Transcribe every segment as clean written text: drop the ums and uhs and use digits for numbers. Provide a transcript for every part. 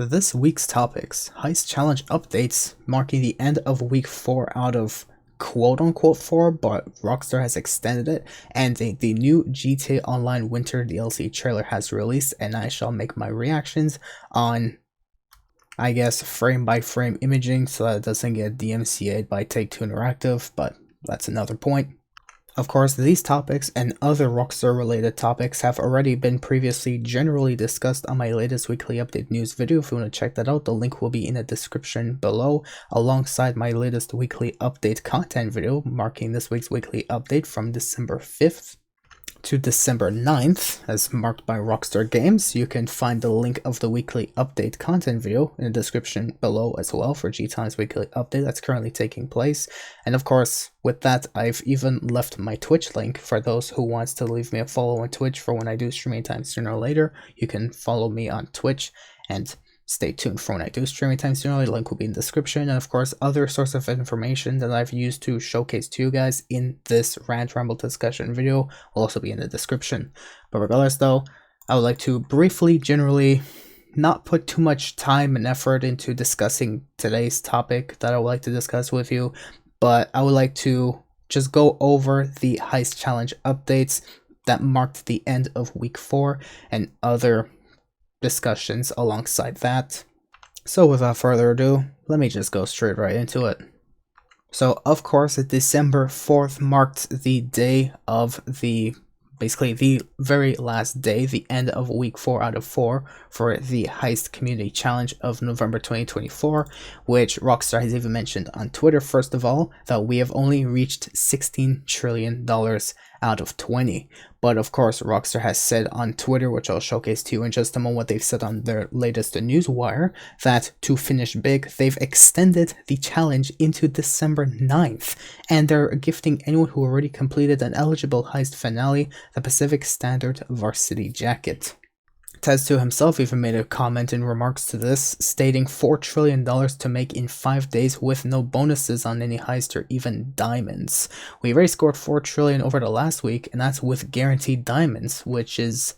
This week's topics: Heist Challenge updates marking the end of week 4 out of quote-unquote 4, but Rockstar has extended it, and the new GTA Online Winter DLC trailer has released, and I shall make my reactions on, I guess, frame-by-frame imaging so that it doesn't get DMCA'd by Take-Two Interactive, but that's another point. Of course, these topics and other Rockstar-related topics have already been previously generally discussed on my latest weekly update news video. If you want to check that out, the link will be in the description below, alongside my latest weekly update content video, marking this week's weekly update from December 5th to December 9th, as marked by Rockstar Games. You can find the link of the weekly update content video in the description below as well for G-Time's weekly update that's currently taking place. And of course, with that, I've even left my Twitch link for those who wants to leave me a follow on Twitch for when I do streaming time sooner or later. You can follow me on Twitch and stay tuned for when I do streaming time sooner. The link will be in the description, and of course other source of information that I've used to showcase to you guys in this rant ramble discussion video will also be in the description. But regardless though, I would like to briefly, generally, not put too much time and effort into discussing today's topic that I would like to discuss with you, but I would like to just go over the Heist Challenge updates that marked the end of week 4 and other discussions alongside that. So without further ado, let me just go straight right into it. So of course, December 4th marked the day of basically the very last day, the end of week 4 out of 4 for the Heist Community Challenge of November 2024, which Rockstar has even mentioned on Twitter, first of all, that we have only reached $16 trillion out of 20. But of course, Rockstar has said on Twitter, which I'll showcase to you in just a moment, what they've said on their latest newswire, that to finish big, they've extended the challenge into December 9th, and they're gifting anyone who already completed an eligible Heist finale the Pacific Standard Varsity Jacket. Tez2 himself even made a comment in remarks to this, stating $4 trillion to make in 5 days with no bonuses on any heist or even diamonds. We've already scored $4 trillion over the last week, and that's with guaranteed diamonds, which is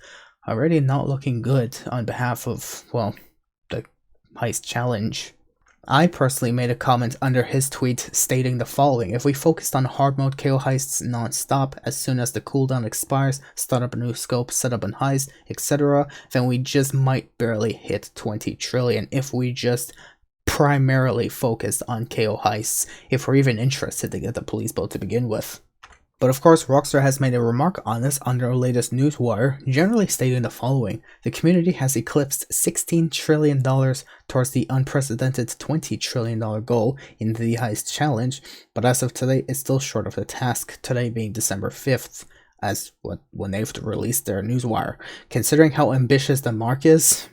already not looking good on behalf of, well, the Heist Challenge. I personally made a comment under his tweet stating the following: if we focused on hard mode KO heists non-stop, as soon as the cooldown expires, start up a new scope, set up a heist, etc., then we just might barely hit 20 trillion if we just primarily focused on KO heists, if we're even interested to get the police boat to begin with. But of course, Rockstar has made a remark on this on their latest newswire, generally stating the following: the community has eclipsed $16 trillion towards the unprecedented $20 trillion goal in the Heist Challenge, but as of today, it's still short of the task, today being December 5th, as when they've released their newswire. Considering how ambitious the mark is,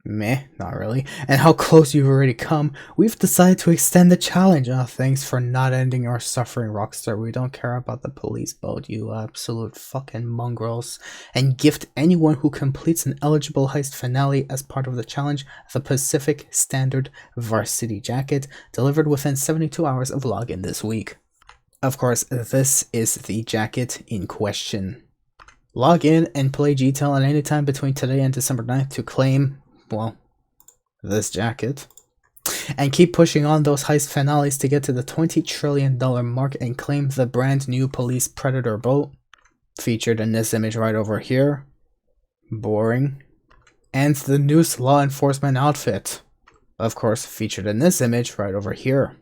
meh, not really, and how close you've already come, we've decided to extend the challenge. Thanks for not ending our suffering, Rockstar. We don't care about the police boat, you absolute fucking mongrels. And gift anyone who completes an eligible heist finale as part of the challenge the Pacific Standard Varsity Jacket, delivered within 72 hours of login this week. Of course, this is the jacket in question. Log in and play GTAL at any time between today and December 9th to claim, well, this jacket, and keep pushing on those heist finales to get to the $20 trillion mark and claim the brand new police predator boat, featured in this image right over here, boring, and the noose law enforcement outfit, of course featured in this image right over here.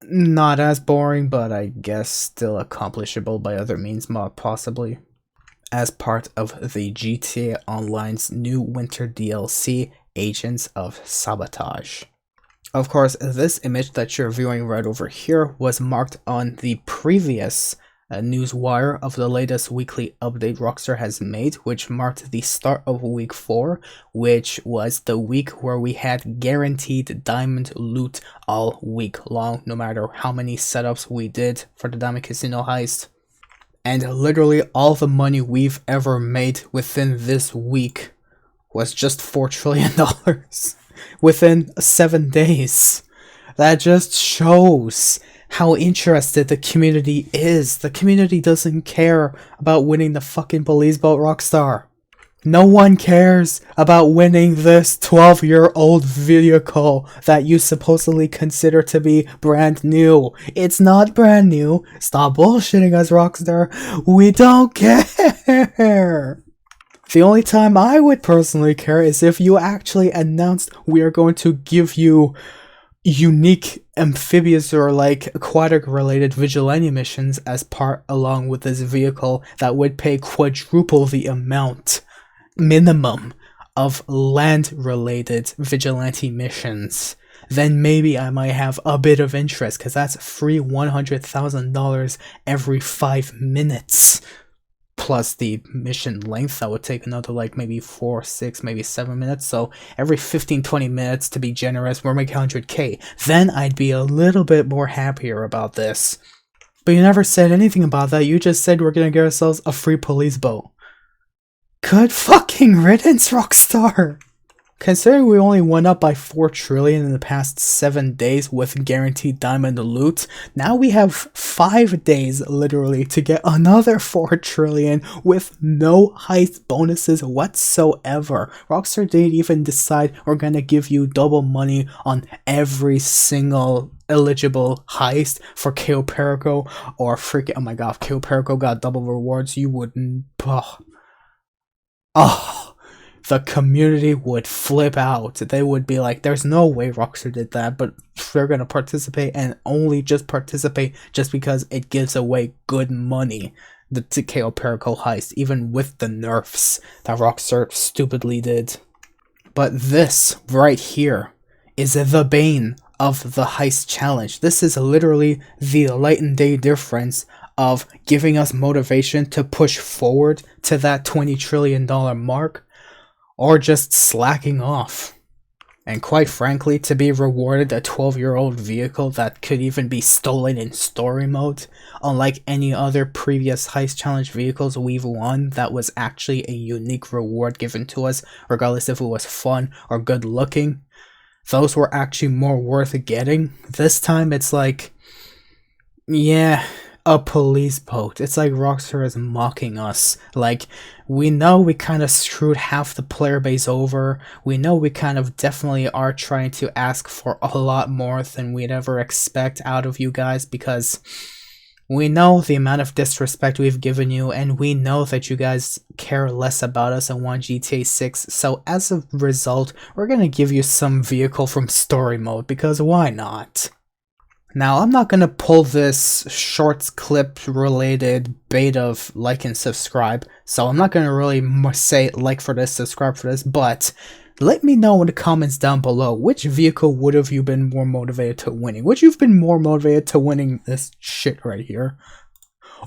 Not as boring, but I guess still accomplishable by other means, possibly, as part of the GTA Online's new winter DLC, Agents of Sabotage. Of course, this image that you're viewing right over here was marked on the previous newswire of the latest weekly update Rockstar has made, which marked the start of week 4, which was the week where we had guaranteed diamond loot all week long, no matter how many setups we did for the Diamond Casino heist. And literally all the money we've ever made within this week was just $4 trillion within 7 days. That just shows how interested the community is. The community doesn't care about winning the fucking police boat, Rockstar. No one cares about winning this 12-year-old vehicle that you supposedly consider to be brand new. It's not brand new. Stop bullshitting us, Rockstar. We don't care. The only time I would personally care is if you actually announced we are going to give you unique amphibious or like aquatic related vigilante missions as part along with this vehicle that would pay quadruple the amount minimum of land related vigilante missions. Then maybe I might have a bit of interest, because that's free $100,000 every 5 minutes. Plus the mission length, that would take another like maybe 4, 6, maybe 7 minutes. So every 15-20 minutes, to be generous, we're making 100k. Then I'd be a little bit more happier about this. But you never said anything about that. You just said we're gonna get ourselves a free police boat. Good fucking riddance, Rockstar! Considering we only went up by 4 trillion in the past 7 days with guaranteed diamond loot, now we have 5 days literally to get another 4 trillion with no heist bonuses whatsoever. Rockstar didn't even decide we're gonna give you double money on every single eligible heist for KO Perico or freaking, oh my god, if KO Perico got double rewards, you wouldn't. Oh, the community would flip out. They would be like, there's no way Rockstar did that, but they're gonna participate and only just participate just because it gives away good money. The KO Perico heist, even with the nerfs that Rockstar stupidly did. But this right here is the bane of the heist challenge. This is literally the light and day difference of giving us motivation to push forward to that $20 trillion mark, or just slacking off. And quite frankly, to be rewarded a 12-year-old vehicle that could even be stolen in story mode, unlike any other previous heist challenge vehicles we've won that was actually a unique reward given to us, regardless if it was fun or good looking, those were actually more worth getting. This time it's like, yeah, a police boat. It's like Rockstar is mocking us. Like, we know we kind of screwed half the player base over. We know we kind of definitely are trying to ask for a lot more than we'd ever expect out of you guys, because we know the amount of disrespect we've given you, and we know that you guys care less about us and want GTA 6. So as a result, we're gonna give you some vehicle from story mode, because why not? Now, I'm not gonna pull this shorts clip related bait of like and subscribe, so I'm not gonna really say like for this, subscribe for this, but let me know in the comments down below, which vehicle would have you been more motivated to winning? Would you have been more motivated to winning this shit right here?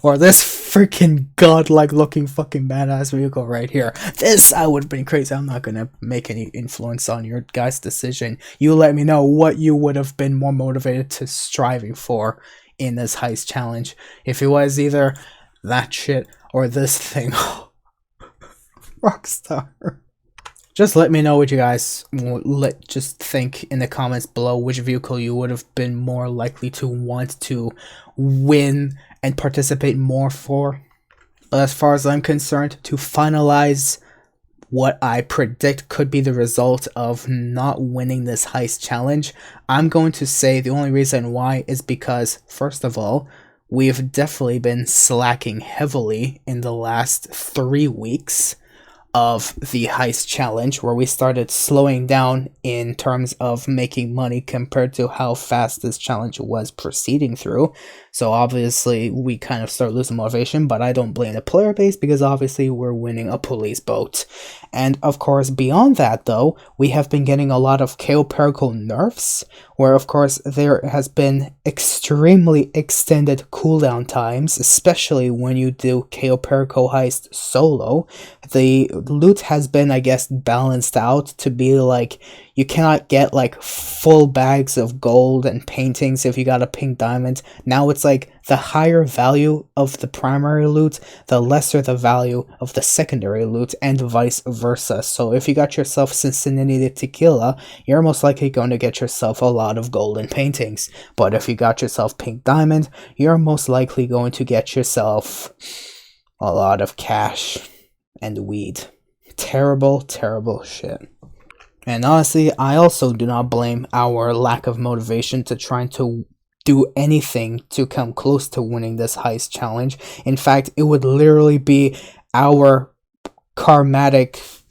Or this freaking godlike looking fucking badass vehicle right here? This, I would have been crazy. I'm not gonna make any influence on your guys' decision. You let me know what you would have been more motivated to striving for in this heist challenge. If it was either that shit or this thing. Rockstar. Just let me know what you guys just think in the comments below, which vehicle you would have been more likely to want to win and participate more for. But as far as I'm concerned, to finalize what I predict could be the result of not winning this heist challenge, I'm going to say the only reason why is because, first of all, we've definitely been slacking heavily in the last 3 weeks of the heist challenge, where we started slowing down in terms of making money compared to how fast this challenge was proceeding through. So obviously we kind of start losing motivation, but I don't blame the player base, because obviously we're winning a police boat. And of course, beyond that though, we have been getting a lot of KO Perico nerfs, where of course there has been extremely extended cooldown times, especially when you do KO Perico heist solo. The loot has been, I guess, balanced out to be like, you cannot get like full bags of gold and paintings if you got a pink diamond. Now it's like the higher value of the primary loot, the lesser the value of the secondary loot, and vice versa. So if you got yourself Cincinnati Tequila, you're most likely going to get yourself a lot of golden paintings. But if you got yourself pink diamond, you're most likely going to get yourself a lot of cash and weed. Terrible, terrible shit. And honestly, I also do not blame our lack of motivation to trying to do anything to come close to winning this heist challenge. In fact, it would literally be our karmatic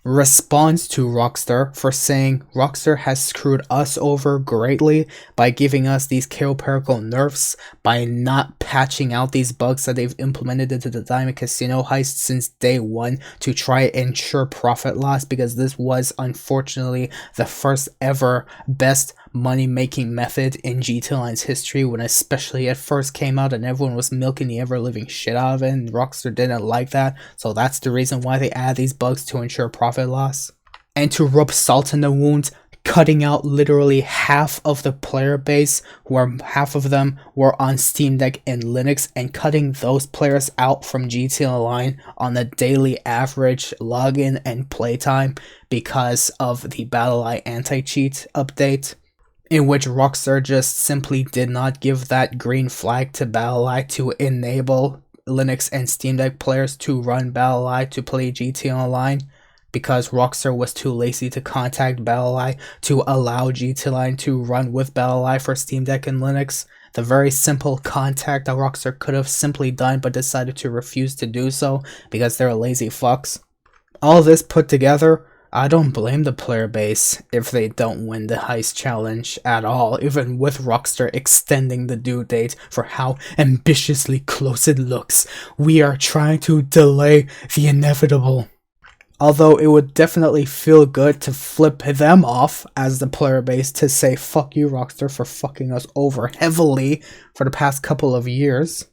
response to Rockstar for saying Rockstar has screwed us over greatly by giving us these chaotic nerfs, by not patching out these bugs that they've implemented into the Diamond Casino heist since day one to try and ensure profit loss, because this was unfortunately the first ever best money making method in GTA Online's history, when especially it first came out and everyone was milking the ever living shit out of it, and Rockstar didn't like that, so that's the reason why they add these bugs to ensure profit loss. And to rub salt in the wound, cutting out literally half of the player base, where half of them were on Steam Deck and Linux, and cutting those players out from GTA Online on a daily average login and playtime because of the BattleEye anti-cheat update, in which Rockstar just simply did not give that green flag to BattleEye to enable Linux and Steam Deck players to run BattleEye to play GTA Online, because Rockstar was too lazy to contact BattleEye to allow GTA Online to run with BattleEye for Steam Deck and Linux. The very simple contact that Rockstar could have simply done but decided to refuse to do so because they're lazy fucks. All this put together, I don't blame the player base if they don't win the heist challenge at all, even with Rockstar extending the due date for how ambitiously close it looks. We are trying to delay the inevitable. Although it would definitely feel good to flip them off as the player base, to say fuck you Rockstar for fucking us over heavily for the past couple of years.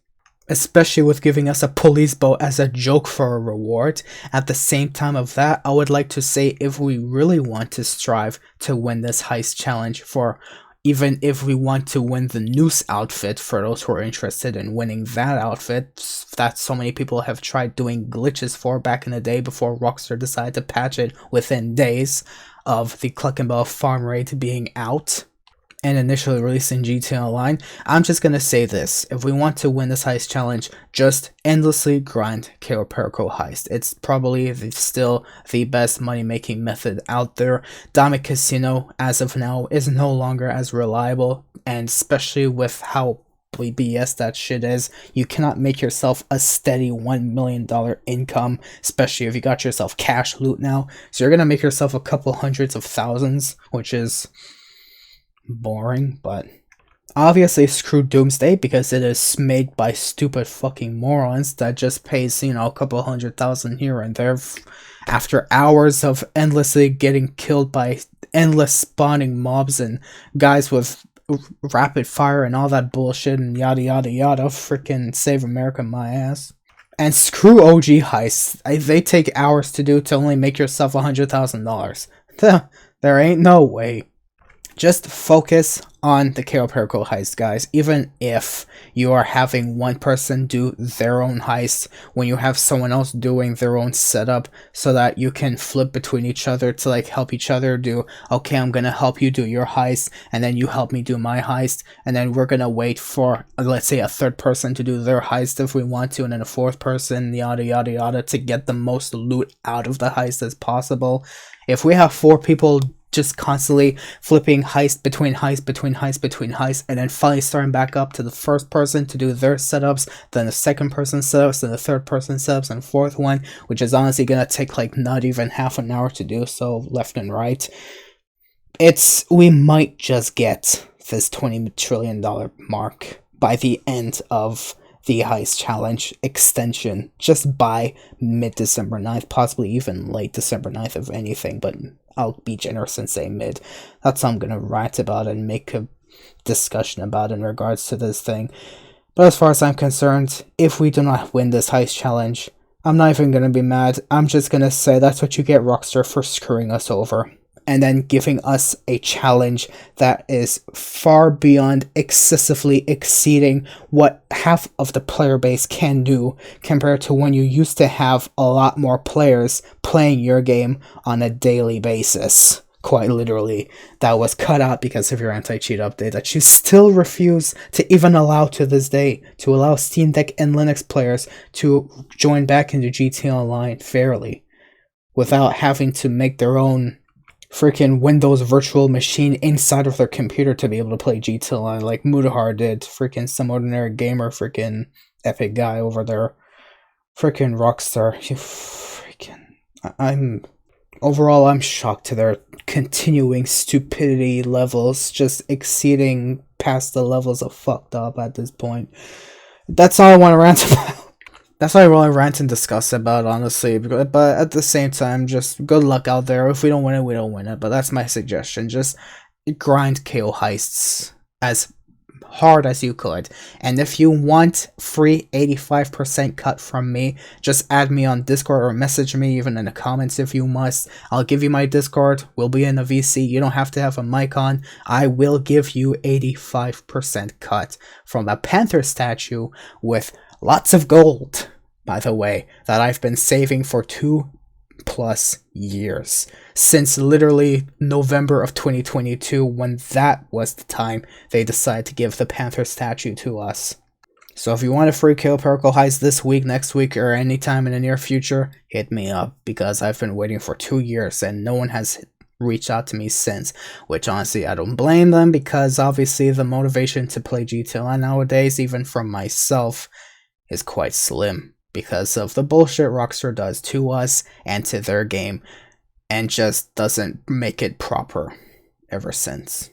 Especially with giving us a police boat as a joke for a reward. At the same time of that, I would like to say, if we really want to strive to win this heist challenge, for even if we want to win the noose outfit, for those who are interested in winning that outfit that so many people have tried doing glitches for back in the day before Rockstar decided to patch it within days of the Cluckenbell farm raid being out and initially released in GTA Online, I'm just gonna say this: if we want to win this heist challenge, just endlessly grind Cayo Perico Heist. It's probably still the best money-making method out there. Diamond Casino, as of now, is no longer as reliable, and especially with how BS that shit is, you cannot make yourself a steady $1 million income, especially if you got yourself cash loot now. So you're gonna make yourself a couple hundreds of thousands, which is boring, but obviously screw Doomsday, because it is made by stupid fucking morons that just pays, a couple $100,000 here and there after hours of endlessly getting killed by endless spawning mobs and guys with rapid fire and all that bullshit and yada yada yada. Freaking save America my ass. And screw OG heists. They take hours to do to only make yourself $100,000. There ain't no way. Just focus on the Cayo Perico heist, guys. Even if you are having one person do their own heist, when you have someone else doing their own setup, so that you can flip between each other to help each other do, okay, I'm gonna help you do your heist, and then you help me do my heist, and then we're gonna wait for, let's say, a third person to do their heist if we want to, and then a fourth person, yada yada yada, to get the most loot out of the heist as possible. If we have 4 people just constantly flipping heist between heist between heist between heist, and then finally starting back up to the first person to do their setups, then the second person setups, then the third person setups, and fourth one, which is honestly gonna take not even half an hour to do so, left and right. We might just get this $20 trillion mark by the end of the heist challenge extension, just by mid-December 9th, possibly even late December 9th if anything, but I'll be generous and say mid. That's what I'm gonna write about and make a discussion about in regards to this thing. But as far as I'm concerned, if we do not win this heist challenge, I'm not even gonna be mad. I'm just gonna say that's what you get, Rockstar, for screwing us over. And then giving us a challenge that is far beyond excessively exceeding what half of the player base can do, compared to when you used to have a lot more players playing your game on a daily basis. Quite literally, that was cut out because of your anti-cheat update that you still refuse to even allow to this day, to allow Steam Deck and Linux players to join back into GTA Online fairly. without having to make their own freaking Windows virtual machine inside of their computer to be able to play GTA Online like Mudahar did. Freaking some ordinary gamer, freaking epic guy over there. Freaking Rockstar. You freaking. I'm. Overall, I'm shocked to their continuing stupidity levels, just exceeding past the levels of fucked up at this point. That's all I want to rant about. That's all I really rant and discuss about, honestly. But at the same time, just good luck out there. If we don't win it, we don't win it. But that's my suggestion. Just grind KO heists as hard as you could. And if you want free 85% cut from me, just add me on Discord or message me even in the comments if you must. I'll give you my Discord. We'll be in the VC. You don't have to have a mic on. I will give you 85% cut from a panther statue with lots of gold, by the way, that I've been saving for 2+ years. Since literally November of 2022, when that was the time they decided to give the panther statue to us. So if you want a free Kill Paracle Heist this week, next week, or anytime in the near future, hit me up, because I've been waiting for 2 years and no one has reached out to me since, which honestly I don't blame them, because obviously the motivation to play GTA nowadays, even from myself, is quite slim because of the bullshit Rockstar does to us and to their game, and just doesn't make it proper ever since.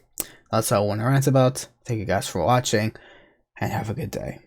That's all I want to rant about. Thank you guys for watching, and have a good day.